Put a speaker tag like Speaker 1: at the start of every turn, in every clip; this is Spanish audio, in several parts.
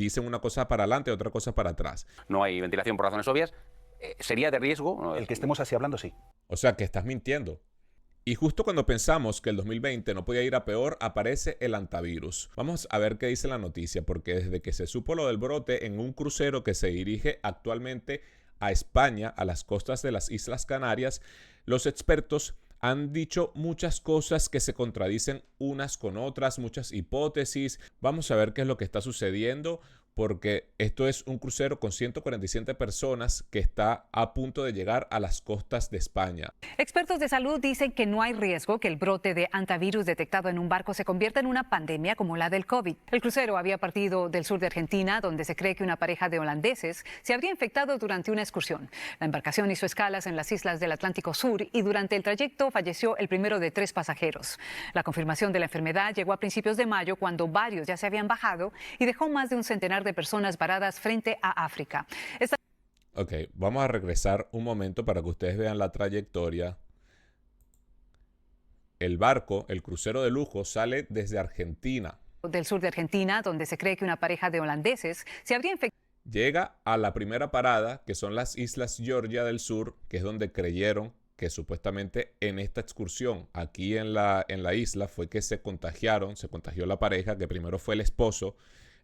Speaker 1: dicen una cosa para adelante y otra cosa para atrás.
Speaker 2: No hay ventilación por razones obvias. ¿Sería de riesgo?
Speaker 3: El que estemos así hablando, sí.
Speaker 1: O sea, que estás mintiendo. Y justo cuando pensamos que el 2020 no podía ir a peor, aparece el antivirus. Vamos a ver qué dice la noticia, porque desde que se supo lo del brote en un crucero que se dirige actualmente a España, a las costas de las Islas Canarias, los expertos han dicho muchas cosas que se contradicen unas con otras, muchas hipótesis. Vamos a ver qué es lo que está sucediendo, porque esto es un crucero con 147 personas que está a punto de llegar a las costas de España.
Speaker 4: Expertos de salud dicen que no hay riesgo que el brote de antivirus detectado en un barco se convierta en una pandemia como la del COVID. El crucero había partido del sur de Argentina, donde se cree que una pareja de holandeses se habría infectado durante una excursión. La embarcación hizo escalas en las islas del Atlántico Sur y durante el trayecto falleció el primero de 3 pasajeros. La confirmación de la enfermedad llegó a principios de mayo, cuando varios ya se habían bajado, y dejó más de un centenar de personas varadas frente a África.
Speaker 1: Ok, vamos a regresar un momento para que ustedes vean la trayectoria. El barco, el crucero de lujo, sale desde Argentina.
Speaker 4: Del sur de Argentina, donde se cree que una pareja de holandeses se habría infectado.
Speaker 1: Llega a la primera parada, que son las Islas Georgia del Sur, que es donde creyeron que supuestamente en esta excursión aquí en la isla fue que se contagió la pareja, que primero fue el esposo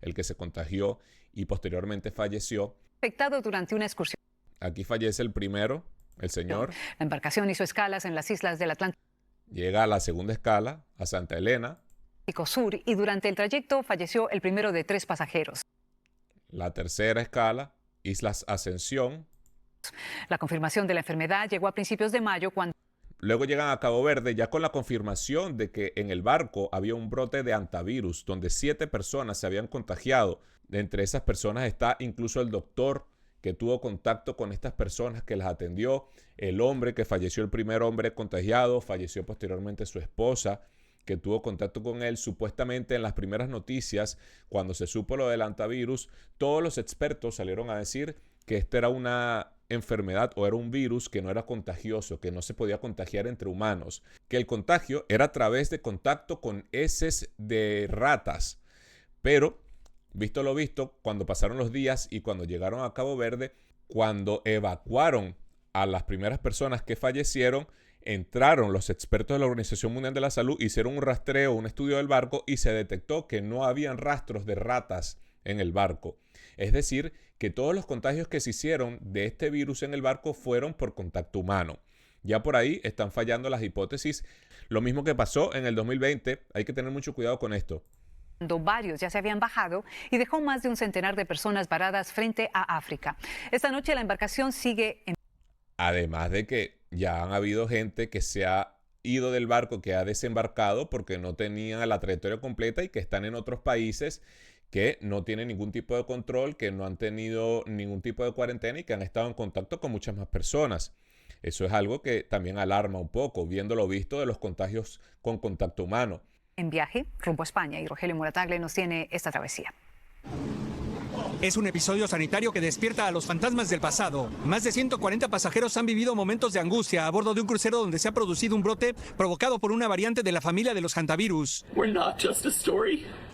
Speaker 1: el que se contagió y posteriormente falleció.
Speaker 4: Infectado durante una excursión.
Speaker 1: Aquí fallece el primero, el señor.
Speaker 4: La embarcación hizo escalas en las islas del Atlántico
Speaker 1: Llega a la segunda escala, a Santa Elena.
Speaker 4: Sur, y durante el trayecto falleció el primero de 3 pasajeros.
Speaker 1: La tercera escala, Islas Ascensión.
Speaker 4: La confirmación de la enfermedad llegó a principios de mayo, cuando
Speaker 1: Luego llegan a Cabo Verde ya con la confirmación de que en el barco había un brote de antivirus, donde 7 personas se habían contagiado. Entre esas personas está incluso el doctor que tuvo contacto con estas personas, que las atendió. El hombre que falleció, el primer hombre contagiado, falleció posteriormente su esposa, que tuvo contacto con él. Supuestamente en las primeras noticias, cuando se supo lo del antivirus, todos los expertos salieron a decir que esta era una enfermedad o era un virus que no era contagioso, que no se podía contagiar entre humanos, que el contagio era a través de contacto con heces de ratas. Pero, visto lo visto, cuando pasaron los días y cuando llegaron a Cabo Verde, cuando evacuaron a las primeras personas que fallecieron, entraron los expertos de la Organización Mundial de la Salud, hicieron un rastreo, un estudio del barco y se detectó que no habían rastros de ratas en el barco. Es decir, que todos los contagios que se hicieron de este virus en el barco fueron por contacto humano. Ya por ahí están fallando las hipótesis. Lo mismo que pasó en el 2020, hay que tener mucho cuidado con esto.
Speaker 4: Varios ya se habían bajado y dejó más de un centenar de personas varadas frente a África. Esta noche la embarcación sigue en...
Speaker 1: Además de que ya han habido gente que se ha ido del barco, que ha desembarcado porque no tenían la trayectoria completa y que están en otros países que no tienen ningún tipo de control, que no han tenido ningún tipo de cuarentena y que han estado en contacto con muchas más personas. Eso es algo que también alarma un poco, viendo lo visto de los contagios con contacto humano.
Speaker 4: En viaje rumbo a España, y Rogelio Moratagle nos tiene esta travesía.
Speaker 5: Es un episodio sanitario que despierta a los fantasmas del pasado. Más de 140 pasajeros han vivido momentos de angustia a bordo de un crucero donde se ha producido un brote provocado por una variante de la familia de los hantavirus.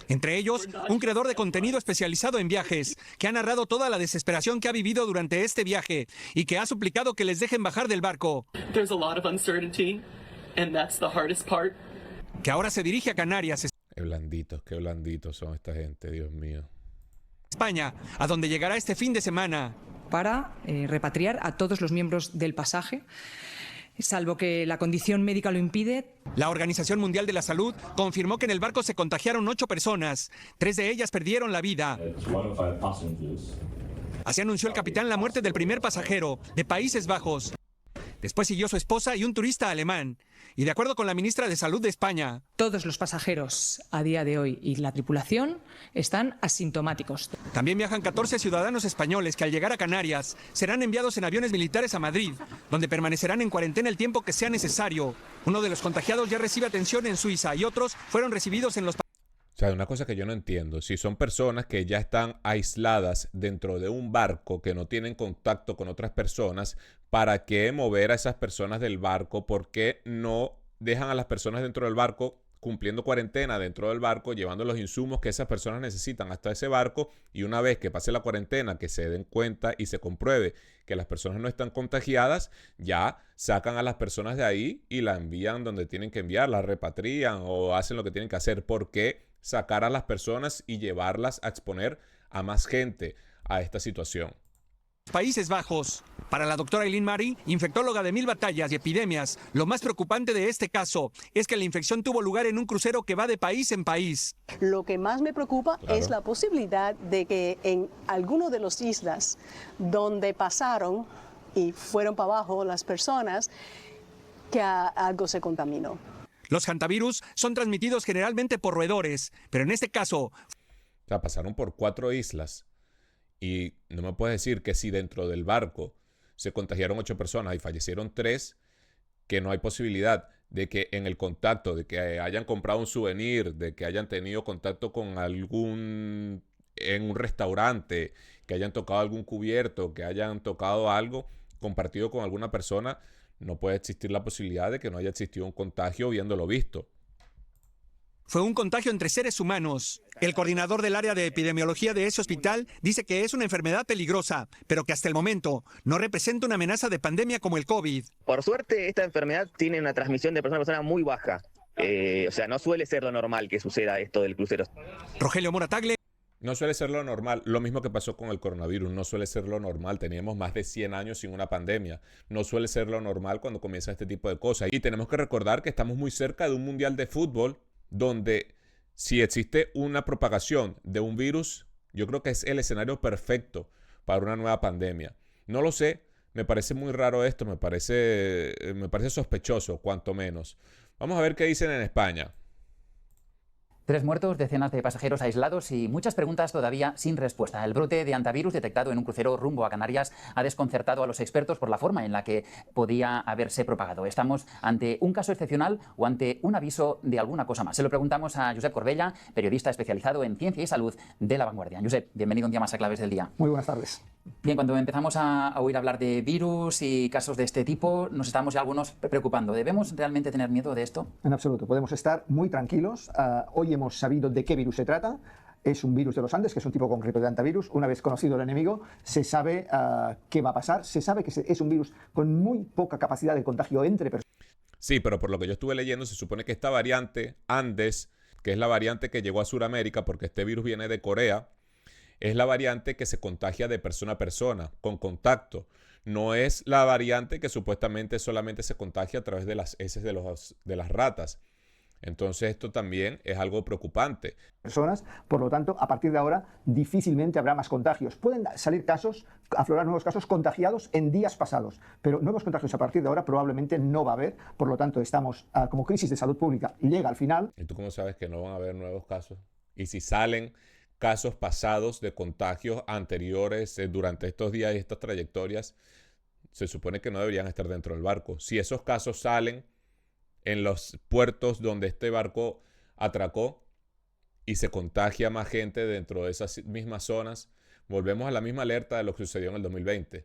Speaker 5: Entre ellos, un creador de contenido especializado en viajes, que ha narrado toda la desesperación que ha vivido durante este viaje y que ha suplicado que les dejen bajar del barco. Que ahora se dirige a Canarias,
Speaker 1: Qué blanditos son esta gente, Dios mío.
Speaker 5: España, a donde llegará este fin de semana.
Speaker 6: Para repatriar a todos los miembros del pasaje, salvo que la condición médica lo impide.
Speaker 5: La Organización Mundial de la Salud confirmó que en el barco se contagiaron 8 personas. 3 de ellas perdieron la vida. Así anunció el capitán la muerte del primer pasajero, de Países Bajos. Después siguió su esposa y un turista alemán. Y de acuerdo con la ministra de Salud de España,
Speaker 6: todos los pasajeros a día de hoy y la tripulación están asintomáticos.
Speaker 5: También viajan 14 ciudadanos españoles que al llegar a Canarias serán enviados en aviones militares a Madrid, donde permanecerán en cuarentena el tiempo que sea necesario. Uno de los contagiados ya recibe atención en Suiza y otros fueron recibidos en los...
Speaker 1: O sea, una cosa que yo no entiendo, si son personas que ya están aisladas dentro de un barco, que no tienen contacto con otras personas, ¿para qué mover a esas personas del barco? ¿Por qué no dejan a las personas dentro del barco cumpliendo cuarentena dentro del barco, llevando los insumos que esas personas necesitan hasta ese barco, y una vez que pase la cuarentena, que se den cuenta y se compruebe que las personas no están contagiadas, ya sacan a las personas de ahí y la envían donde tienen que enviar, la repatrian o hacen lo que tienen que hacer. ¿Por qué sacar a las personas y llevarlas a exponer a más gente a esta situación?
Speaker 5: Países Bajos. Para la doctora Eileen Mari, infectóloga de 1000 batallas y epidemias, lo más preocupante de este caso es que la infección tuvo lugar en un crucero que va de país en país.
Speaker 3: Lo que más me preocupa es la posibilidad de que en alguno de las islas donde pasaron y fueron para abajo las personas, que algo se contaminó.
Speaker 5: Los hantavirus son transmitidos generalmente por roedores, pero en este caso...
Speaker 1: O sea, pasaron por 4 islas. Y no me puedes decir que si dentro del barco se contagiaron 8 personas y fallecieron 3, que no hay posibilidad de que en el contacto, de que hayan comprado un souvenir, de que hayan tenido contacto con en un restaurante, que hayan tocado algún cubierto, que hayan tocado algo compartido con alguna persona. No puede existir la posibilidad de que no haya existido un contagio viéndolo visto.
Speaker 5: Fue un contagio entre seres humanos. El coordinador del área de epidemiología de ese hospital dice que es una enfermedad peligrosa, pero que hasta el momento no representa una amenaza de pandemia como el COVID.
Speaker 7: Por suerte, esta enfermedad tiene una transmisión de persona a persona muy baja. O sea, no suele ser lo normal que suceda esto del crucero.
Speaker 5: Rogelio Moratagle.
Speaker 1: No suele ser lo normal. Lo mismo que pasó con el coronavirus. No suele ser lo normal. Teníamos más de 100 años sin una pandemia. No suele ser lo normal cuando comienza este tipo de cosas. Y tenemos que recordar que estamos muy cerca de un mundial de fútbol donde si existe una propagación de un virus, yo creo que es el escenario perfecto para una nueva pandemia. No lo sé, me parece muy raro esto, me parece sospechoso, cuanto menos. Vamos a ver qué dicen en España.
Speaker 8: 3 muertos, decenas de pasajeros aislados y muchas preguntas todavía sin respuesta. El brote de hantavirus detectado en un crucero rumbo a Canarias ha desconcertado a los expertos por la forma en la que podía haberse propagado. ¿Estamos ante un caso excepcional o ante un aviso de alguna cosa más? Se lo preguntamos a Josep Corbella, periodista especializado en ciencia y salud de La Vanguardia. Josep, bienvenido un día más a Claves del Día.
Speaker 9: Muy buenas tardes.
Speaker 8: Bien, cuando empezamos a oír hablar de virus y casos de este tipo, nos estamos ya algunos preocupando. ¿Debemos realmente tener miedo de esto?
Speaker 9: En absoluto, podemos estar muy tranquilos. Hoy hemos sabido de qué virus se trata. Es un virus de los Andes, que es un tipo concreto de hantavirus. Una vez conocido el enemigo, se sabe qué va a pasar. Se sabe que es un virus con muy poca capacidad de contagio entre personas.
Speaker 1: Sí, pero por lo que yo estuve leyendo, se supone que esta variante Andes, que es la variante que llegó a Sudamérica, porque este virus viene de Corea, es la variante que se contagia de persona a persona, con contacto. No es la variante que supuestamente solamente se contagia a través de las heces de las ratas. Entonces esto también es algo preocupante.
Speaker 9: Personas, por lo tanto, a partir de ahora difícilmente habrá más contagios. Pueden salir casos, aflorar nuevos casos contagiados en días pasados, pero nuevos contagios a partir de ahora probablemente no va a haber. Por lo tanto, estamos como crisis de salud pública llega al final.
Speaker 1: ¿Y tú cómo sabes que no van a haber nuevos casos? Y si salen casos pasados de contagios anteriores durante estos días y estas trayectorias, se supone que no deberían estar dentro del barco. Si esos casos salen en los puertos donde este barco atracó y se contagia más gente dentro de esas mismas zonas, volvemos a la misma alerta de lo que sucedió en el 2020.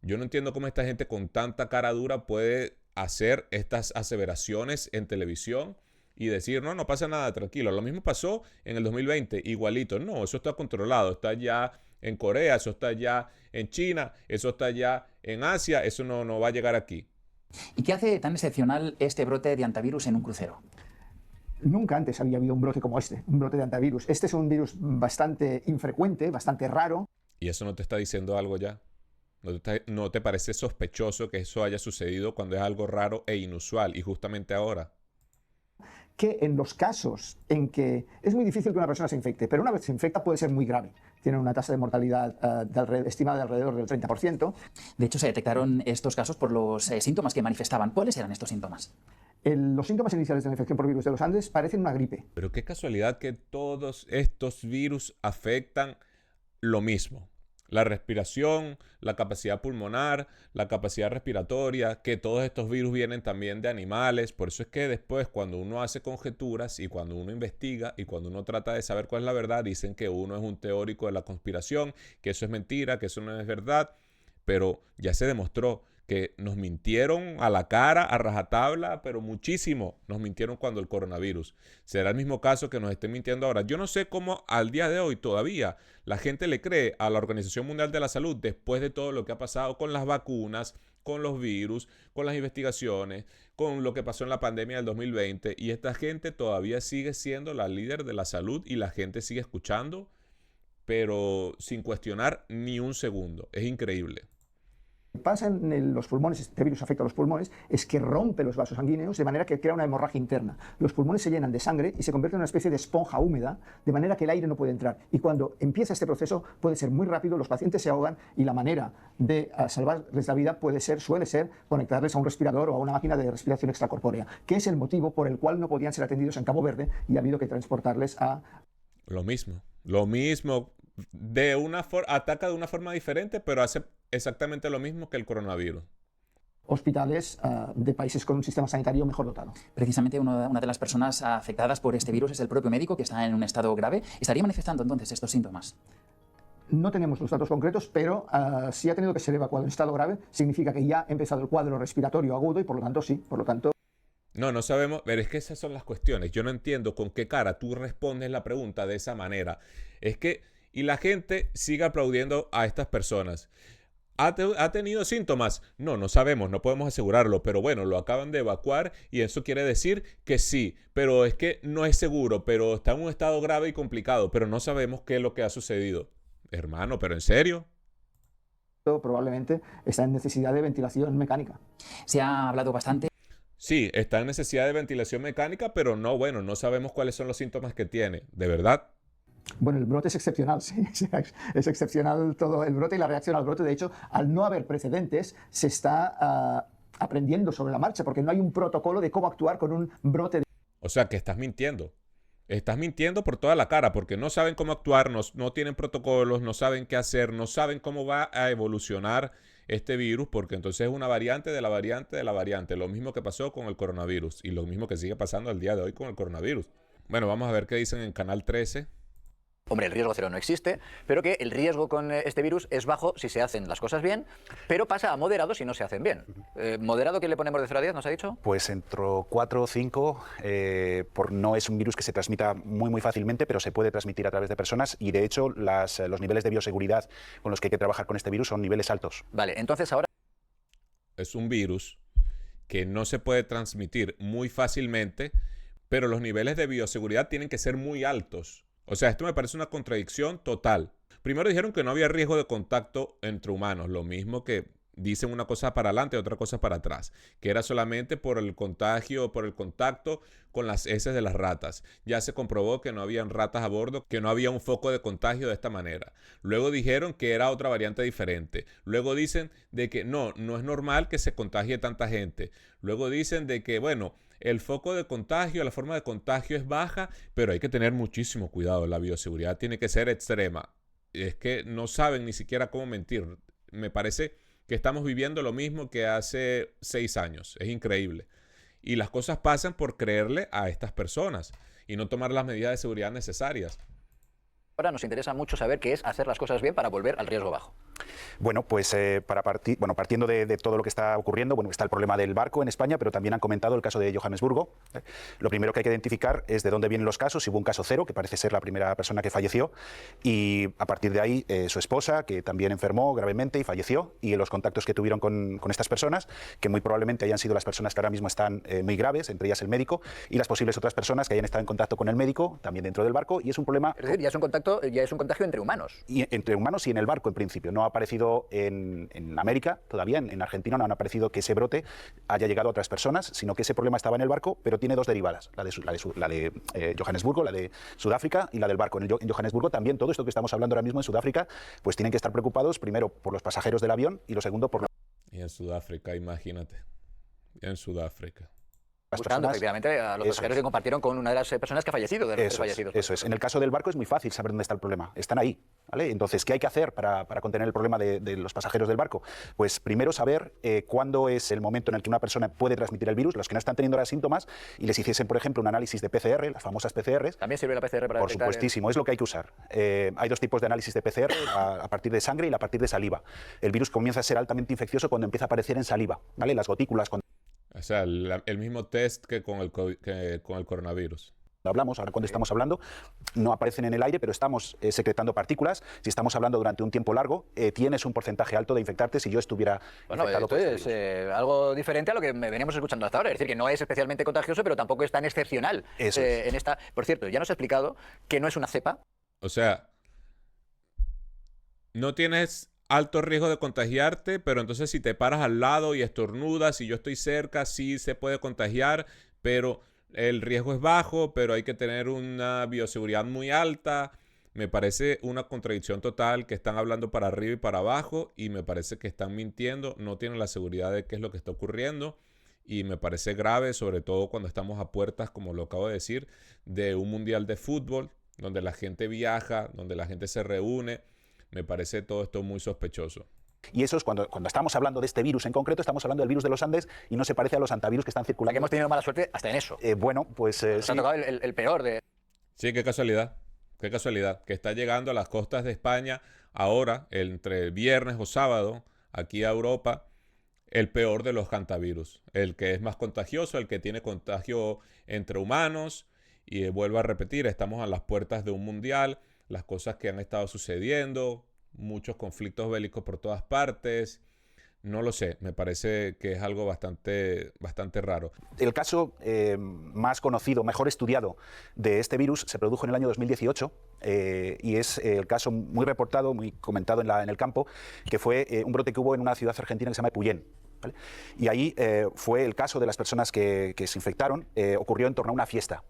Speaker 1: Yo no entiendo cómo esta gente con tanta cara dura puede hacer estas aseveraciones en televisión y decir, no, no pasa nada, tranquilo. Lo mismo pasó en el 2020, igualito. No, eso está controlado, está ya en Corea, eso está ya en China, eso está ya en Asia, eso no va a llegar aquí.
Speaker 8: ¿Y qué hace tan excepcional este brote de hantavirus en un crucero?
Speaker 9: Nunca antes había habido un brote como este, un brote de hantavirus. Este es un virus bastante infrecuente, bastante raro.
Speaker 1: ¿Y eso no te está diciendo algo ya? ¿No te parece sospechoso que eso haya sucedido cuando es algo raro e inusual y justamente ahora?
Speaker 9: Que en los casos en que es muy difícil que una persona se infecte, pero una vez se infecta puede ser muy grave. Tiene una tasa de mortalidad estimada de alrededor del 30%.
Speaker 8: De hecho, se detectaron estos casos por los síntomas que manifestaban. ¿Cuáles eran estos síntomas?
Speaker 9: Los síntomas iniciales de la infección por virus de los Andes parecen una gripe.
Speaker 1: Pero qué casualidad que todos estos virus afectan lo mismo. La respiración, la capacidad pulmonar, la capacidad respiratoria, que todos estos virus vienen también de animales. Por eso es que después cuando uno hace conjeturas y cuando uno investiga y cuando uno trata de saber cuál es la verdad, dicen que uno es un teórico de la conspiración, que eso es mentira, que eso no es verdad. Pero ya se demostró que nos mintieron a la cara, a rajatabla, pero muchísimo nos mintieron cuando el coronavirus. Será el mismo caso que nos estén mintiendo ahora. Yo no sé cómo al día de hoy todavía la gente le cree a la Organización Mundial de la Salud después de todo lo que ha pasado con las vacunas, con los virus, con las investigaciones, con lo que pasó en la pandemia del 2020, y esta gente todavía sigue siendo la líder de la salud y la gente sigue escuchando, pero sin cuestionar ni un segundo. Es increíble.
Speaker 9: Lo que pasa en los pulmones, este virus afecta a los pulmones, es que rompe los vasos sanguíneos de manera que crea una hemorragia interna. Los pulmones se llenan de sangre y se convierten en una especie de esponja húmeda, de manera que el aire no puede entrar. Y cuando empieza este proceso puede ser muy rápido, los pacientes se ahogan y la manera de salvarles la vida suele ser conectarles a un respirador o a una máquina de respiración extracorpórea, que es el motivo por el cual no podían ser atendidos en Cabo Verde y ha habido que transportarles a...
Speaker 1: Lo mismo. Ataca de una forma diferente, pero hace exactamente lo mismo que el coronavirus.
Speaker 9: Hospitales de países con un sistema sanitario mejor dotado.
Speaker 8: Precisamente una de las personas afectadas por este virus es el propio médico, que está en un estado grave. ¿Estaría manifestando entonces estos síntomas?
Speaker 9: No tenemos los datos concretos, pero si ha tenido que ser evacuado en estado grave, significa que ya ha empezado el cuadro respiratorio agudo y por lo tanto sí,
Speaker 1: No sabemos, pero es que esas son las cuestiones. Yo no entiendo con qué cara tú respondes la pregunta de esa manera. Y la gente sigue aplaudiendo a estas personas. ¿Ha tenido síntomas? No sabemos, no podemos asegurarlo, pero bueno, lo acaban de evacuar y eso quiere decir que sí, pero es que no es seguro, pero está en un estado grave y complicado, pero no sabemos qué es lo que ha sucedido. Hermano, ¿pero en serio?
Speaker 9: Probablemente está en necesidad de ventilación mecánica.
Speaker 8: Se ha hablado bastante.
Speaker 1: Sí, está en necesidad de ventilación mecánica, pero no sabemos cuáles son los síntomas que tiene, ¿de verdad?
Speaker 9: Bueno, el brote es excepcional, sí, es excepcional todo el brote y la reacción al brote. De hecho, al no haber precedentes, se está aprendiendo sobre la marcha, porque no hay un protocolo de cómo actuar con un brote.
Speaker 1: O sea, que estás mintiendo. Estás mintiendo por toda la cara, porque no saben cómo actuar, no tienen protocolos, no saben qué hacer, no saben cómo va a evolucionar este virus, porque entonces es una variante de la variante de la variante. Lo mismo que pasó con el coronavirus y lo mismo que sigue pasando al día de hoy con el coronavirus. Bueno, vamos a ver qué dicen en Canal 13.
Speaker 10: Hombre, el riesgo cero no existe, pero que el riesgo con este virus es bajo si se hacen las cosas bien, pero pasa a moderado si no se hacen bien. ¿Moderado qué le ponemos de 0 a 10, nos ha dicho?
Speaker 2: Pues entre 4 o 5, no es un virus que se transmita muy fácilmente, pero se puede transmitir a través de personas y de hecho los niveles de bioseguridad con los que hay que trabajar con este virus son niveles altos.
Speaker 10: Vale, entonces ahora...
Speaker 1: Es un virus que no se puede transmitir muy fácilmente, pero los niveles de bioseguridad tienen que ser muy altos. O sea, esto me parece una contradicción total. Primero dijeron que no había riesgo de contacto entre humanos, lo mismo que dicen una cosa para adelante y otra cosa para atrás, que era solamente por el contagio, por el contacto con las heces de las ratas. Ya se comprobó que no habían ratas a bordo, que no había un foco de contagio de esta manera. Luego dijeron que era otra variante diferente. Luego dicen de que no es normal que se contagie tanta gente. Luego dicen de que, bueno, el foco de contagio, la forma de contagio es baja, pero hay que tener muchísimo cuidado. La bioseguridad tiene que ser extrema. Es que no saben ni siquiera cómo mentir. Me parece que estamos viviendo lo mismo que hace 6 años. Es increíble. Y las cosas pasan por creerle a estas personas y no tomar las medidas de seguridad necesarias.
Speaker 10: Ahora nos interesa mucho saber qué es hacer las cosas bien para volver al riesgo bajo.
Speaker 2: Bueno, pues partiendo de todo lo que está ocurriendo, está el problema del barco en España, pero también han comentado el caso de Johannesburgo. Lo primero que hay que identificar es de dónde vienen los casos. Si hubo un caso cero, que parece ser la primera persona que falleció, y a partir de ahí su esposa, que también enfermó gravemente y falleció, y los contactos que tuvieron con estas personas, que muy probablemente hayan sido las personas que ahora mismo están muy graves, entre ellas el médico, y las posibles otras personas que hayan estado en contacto con el médico, también dentro del barco, y es un problema...
Speaker 10: Es decir, ya es un contagio entre humanos.
Speaker 2: Y entre humanos y en el barco, en principio. No ha aparecido en América, todavía en Argentina no han aparecido que ese brote haya llegado a otras personas, sino que ese problema estaba en el barco, pero tiene 2 derivadas, la de Johannesburgo, la de Sudáfrica y la del barco. En Johannesburgo también todo esto que estamos hablando ahora mismo en Sudáfrica, pues tienen que estar preocupados primero por los pasajeros del avión y lo segundo por...
Speaker 1: Y en Sudáfrica, imagínate, en Sudáfrica.
Speaker 2: Las
Speaker 10: buscando
Speaker 2: personas,
Speaker 10: efectivamente a los pasajeros que compartieron con una de las personas que ha fallecido, de los tres fallecidos.
Speaker 2: Eso es. En el caso del barco es muy fácil saber dónde está el problema. Están ahí. ¿Vale? Entonces, ¿qué hay que hacer para contener el problema de los pasajeros del barco? Pues primero saber cuándo es el momento en el que una persona puede transmitir el virus, los que no están teniendo ahora síntomas, y les hiciesen, por ejemplo, un análisis de PCR, las famosas PCRs.
Speaker 10: ¿También sirve la PCR para
Speaker 2: Por
Speaker 10: detectar
Speaker 2: supuestísimo, es lo que hay que usar. Hay dos tipos de análisis de PCR, a partir de sangre y a partir de saliva. El virus comienza a ser altamente infeccioso cuando empieza a aparecer en saliva, ¿vale? Las gotículas.
Speaker 1: O sea, el mismo test que con el coronavirus.
Speaker 2: Hablamos, ahora cuando estamos hablando, no aparecen en el aire, pero estamos secretando partículas. Si estamos hablando durante un tiempo largo, tienes un porcentaje alto de infectarte si yo estuviera infectado
Speaker 10: esto
Speaker 2: por este
Speaker 10: es
Speaker 2: virus.
Speaker 10: algo diferente a lo que veníamos escuchando hasta ahora. Es decir, que no es especialmente contagioso, pero tampoco es tan excepcional.
Speaker 2: Eso es.
Speaker 10: En esta. Por cierto, ya nos ha explicado que no es una cepa.
Speaker 1: O sea, no tienes alto riesgo de contagiarte, pero entonces si te paras al lado y estornudas, si yo estoy cerca, sí se puede contagiar, pero el riesgo es bajo, pero hay que tener una bioseguridad muy alta. Me parece una contradicción total, que están hablando para arriba y para abajo, y me parece que están mintiendo, no tienen la seguridad de qué es lo que está ocurriendo, y me parece grave, sobre todo cuando estamos a puertas, como lo acabo de decir, de un mundial de fútbol, donde la gente viaja, donde la gente se reúne. Me parece todo esto muy sospechoso.
Speaker 2: Y eso es cuando estamos hablando de este virus en concreto, estamos hablando del virus de los Andes y no se parece a los antivirus que están circulando.
Speaker 10: Que hemos tenido mala suerte hasta en eso.
Speaker 2: Bueno, pues
Speaker 10: Nos
Speaker 2: sí.
Speaker 10: ha tocado el peor de...
Speaker 1: Sí, qué casualidad, que está llegando a las costas de España ahora, entre el viernes o sábado, aquí a Europa, el peor de los hantavirus, el que es más contagioso, el que tiene contagio entre humanos, y vuelvo a repetir, estamos a las puertas de un mundial, las cosas que han estado sucediendo, muchos conflictos bélicos por todas partes. No lo sé, me parece que es algo bastante raro.
Speaker 2: El caso más conocido, mejor estudiado de este virus se produjo en el año 2018 y es el caso muy reportado, muy comentado en el campo, que fue un brote que hubo en una ciudad argentina que se llama Epuyén. ¿Vale? Y ahí fue el caso de las personas que se infectaron, ocurrió en torno a una fiesta.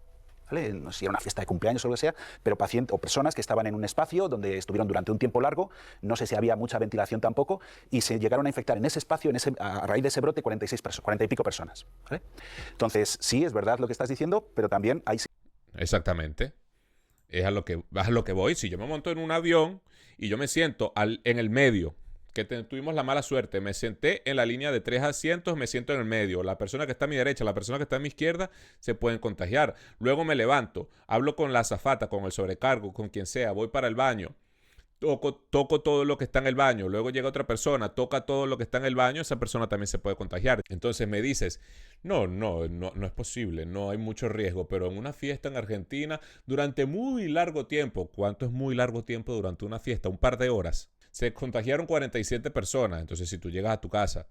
Speaker 2: ¿Vale? No sé si era una fiesta de cumpleaños o lo que sea, pero pacientes o personas que estaban en un espacio donde estuvieron durante un tiempo largo, no sé si había mucha ventilación tampoco, y se llegaron a infectar en ese espacio, a raíz de ese brote, 40 y pico personas. ¿Vale? Entonces, sí, es verdad lo que estás diciendo, pero también hay...
Speaker 1: Exactamente. Es a lo que voy. Si yo me monto en un avión y yo me siento en el medio, que tuvimos la mala suerte, me senté en la línea de 3 asientos, me siento en el medio, la persona que está a mi derecha, la persona que está a mi izquierda, se pueden contagiar. Luego me levanto, hablo con la azafata, con el sobrecargo, con quien sea, voy para el baño, toco todo lo que está en el baño, luego llega otra persona, toca todo lo que está en el baño, esa persona también se puede contagiar. Entonces me dices, no es posible, no hay mucho riesgo, pero en una fiesta en Argentina, durante muy largo tiempo, ¿cuánto es muy largo tiempo durante una fiesta? Un par de horas. Se contagiaron 47 personas. Entonces, si tú llegas a tu casa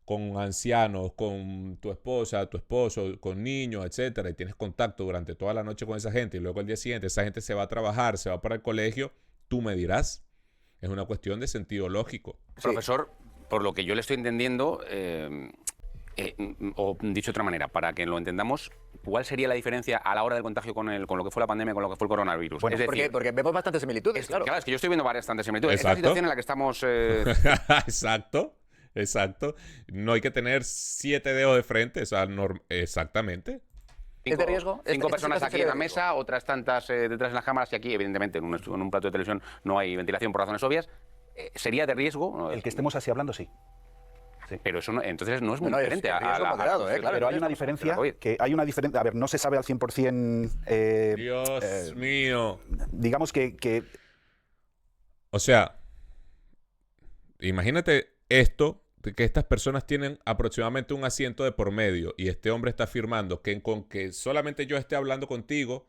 Speaker 1: con ancianos, con tu esposa, tu esposo, con niños, etcétera, y tienes contacto durante toda la noche con esa gente, y luego el día siguiente esa gente se va a trabajar, se va para el colegio, tú me dirás. Es una cuestión de sentido lógico.
Speaker 11: Sí. Profesor, por lo que yo le estoy entendiendo, o dicho de otra manera, para que lo entendamos, ¿cuál sería la diferencia a la hora del contagio con lo que fue la pandemia, con lo que fue el coronavirus?
Speaker 10: Bueno,
Speaker 11: es decir,
Speaker 10: porque vemos bastantes similitudes, claro.
Speaker 11: Claro, es que yo estoy viendo bastantes similitudes.
Speaker 1: Exacto.
Speaker 11: Esta situación en la que estamos...
Speaker 1: Exacto. No hay que tener 7 dedos de frente, o sea, exactamente.
Speaker 10: ¿Es de riesgo?
Speaker 11: 5
Speaker 10: ¿Esta
Speaker 11: personas
Speaker 10: situación
Speaker 11: aquí
Speaker 10: sería
Speaker 11: en
Speaker 10: de
Speaker 11: la
Speaker 10: riesgo?
Speaker 11: mesa, otras tantas detrás de las cámaras, y aquí, evidentemente, en un plato de televisión no hay ventilación por razones obvias. ¿Sería de riesgo?
Speaker 2: El que estemos así hablando, sí.
Speaker 11: Pero eso entonces no es muy diferente
Speaker 10: es riesgo moderado, claro.
Speaker 2: Pero hay una diferencia, a ver, no se sabe al 100%...
Speaker 1: Dios mío.
Speaker 2: Digamos que...
Speaker 1: O sea, imagínate esto, que estas personas tienen aproximadamente un asiento de por medio, y este hombre está afirmando que con que solamente yo esté hablando contigo,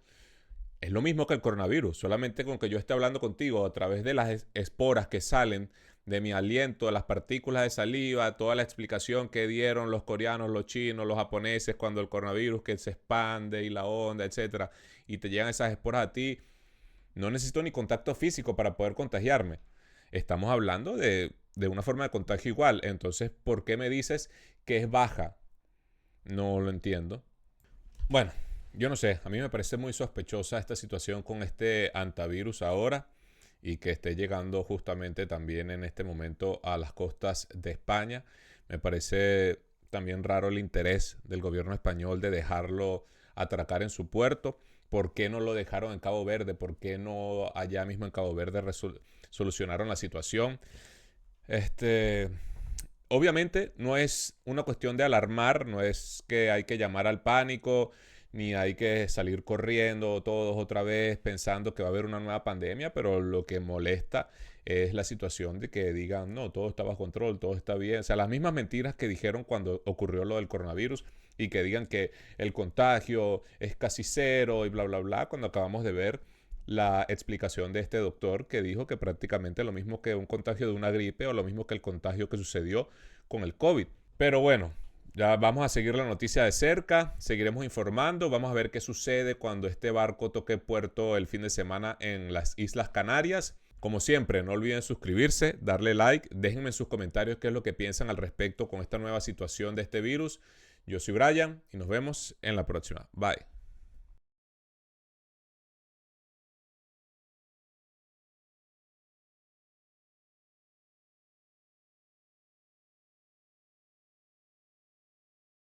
Speaker 1: es lo mismo que el coronavirus, solamente con que yo esté hablando contigo a través de las esporas que salen de mi aliento, de las partículas de saliva, toda la explicación que dieron los coreanos, los chinos, los japoneses cuando el coronavirus que se expande y la onda, etcétera, y te llegan esas esporas a ti, no necesito ni contacto físico para poder contagiarme. Estamos hablando de una forma de contagio igual. Entonces, ¿por qué me dices que es baja? No lo entiendo. Bueno, yo no sé. A mí me parece muy sospechosa esta situación con este antivirus ahora, y que esté llegando justamente también en este momento a las costas de España. Me parece también raro el interés del gobierno español de dejarlo atracar en su puerto. ¿Por qué no lo dejaron en Cabo Verde? ¿Por qué no allá mismo en Cabo Verde solucionaron la situación? Obviamente no es una cuestión de alarmar, no es que hay que llamar al pánico, ni hay que salir corriendo todos otra vez pensando que va a haber una nueva pandemia, pero lo que molesta es la situación de que digan, no, todo está bajo control, todo está bien. O sea, las mismas mentiras que dijeron cuando ocurrió lo del coronavirus y que digan que el contagio es casi cero y bla, bla, bla, cuando acabamos de ver la explicación de este doctor que dijo que prácticamente lo mismo que un contagio de una gripe o lo mismo que el contagio que sucedió con el COVID. Pero bueno, ya vamos a seguir la noticia de cerca, seguiremos informando, vamos a ver qué sucede cuando este barco toque puerto el fin de semana en las Islas Canarias. Como siempre, no olviden suscribirse, darle like, déjenme en sus comentarios qué es lo que piensan al respecto con esta nueva situación de este virus. Yo soy Brian y nos vemos en la próxima. Bye.